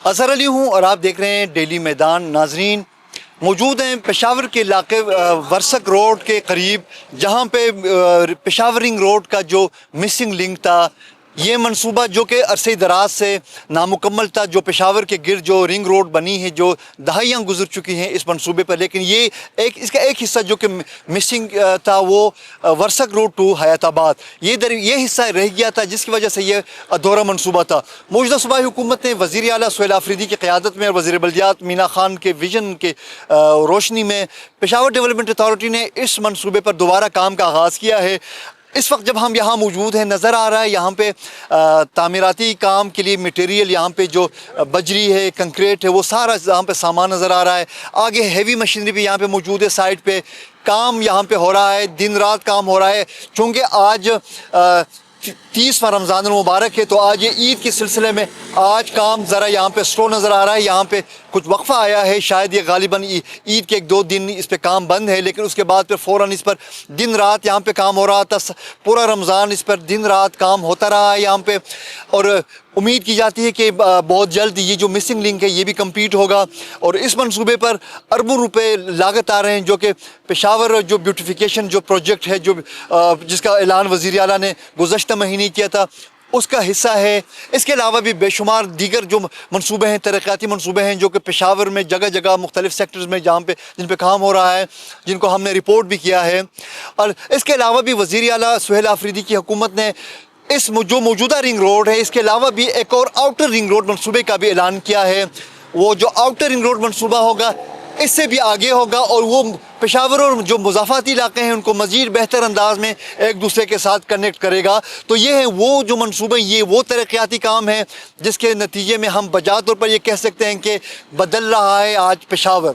اظہر علی ہوں اور آپ دیکھ رہے ہیں ڈیلی میدان۔ ناظرین، موجود ہیں پشاور کے علاقے ورسک روڈ کے قریب، جہاں پہ پشاور رنگ روڈ کا جو مسنگ لنک تھا، یہ منصوبہ جو کہ عرصے دراز سے نامکمل تھا، جو پشاور کے گرد جو رنگ روڈ بنی ہے، جو دہائیاں گزر چکی ہیں اس منصوبے پر، لیکن یہ اس کا ایک حصہ جو کہ مسنگ تھا وہ ورسک روڈ ٹو حیات آباد، یہ حصہ رہ گیا تھا، جس کی وجہ سے یہ ادھورا منصوبہ تھا۔ موجودہ صوبائی حکومت نے وزیر اعلیٰ سہیل آفریدی کی قیادت میں اور وزیر بلدیات مینا خان کے ویژن کے روشنی میں پشاور ڈیولپمنٹ اتھارٹی نے اس منصوبے پر دوبارہ کام کا آغاز کیا ہے۔ اس وقت جب ہم یہاں موجود ہیں، نظر آ رہا ہے یہاں پہ تعمیراتی کام کے لیے مٹیریل، یہاں پہ جو بجری ہے، کنکریٹ ہے، وہ سارا یہاں پہ سامان نظر آ رہا ہے۔ آگے ہیوی مشینری بھی یہاں پہ موجود ہے، سائٹ پہ کام یہاں پہ ہو رہا ہے، دن رات کام ہو رہا ہے۔ چونکہ آج 30واں رمضان المبارک ہے، تو آج یہ عید کے سلسلے میں آج کام ذرا یہاں پہ سلو نظر آ رہا ہے۔ یہاں پہ کچھ وقفہ آیا ہے، شاید یہ غالباً عید کے 1-2 دن اس پہ کام بند ہے، لیکن اس کے بعد پھر فوراً اس پر دن رات یہاں پہ کام ہو رہا تھا۔ پورا رمضان اس پر دن رات کام ہوتا رہا ہے یہاں پہ، اور امید کی جاتی ہے کہ بہت جلد یہ جو مسنگ لنک ہے یہ بھی کمپلیٹ ہوگا، اور اس منصوبے پر اربوں روپے لاگت آ رہے ہیں، جو کہ پشاور جو بیوٹیفیکیشن جو پروجیکٹ ہے، جس کا اعلان وزیر اعلیٰ نے گزشتہ مہینے کیا تھا، اس کا حصہ ہے۔ اس کے علاوہ بھی بے شمار دیگر جو منصوبے ہیں، ترقیاتی منصوبے ہیں، جو کہ پشاور میں جگہ جگہ مختلف سیکٹرز میں جن پہ کام ہو رہا ہے، جن کو ہم نے رپورٹ بھی کیا ہے۔ اور اس کے علاوہ بھی وزیر اعلیٰ سہیل آفریدی کی حکومت نے جو موجودہ رنگ روڈ ہے، اس کے علاوہ بھی ایک اور آؤٹر رنگ روڈ منصوبے کا بھی اعلان کیا ہے۔ وہ جو آؤٹر رنگ روڈ منصوبہ ہوگا اس سے بھی آگے ہوگا، اور وہ پشاور اور جو مضافاتی علاقے ہیں ان کو مزید بہتر انداز میں ایک دوسرے کے ساتھ کنیکٹ کرے گا۔ تو یہ ہے وہ جو منصوبے، یہ وہ ترقیاتی کام ہے جس کے نتیجے میں ہم بجا طور پر یہ کہہ سکتے ہیں کہ بدل رہا ہے آج پشاور۔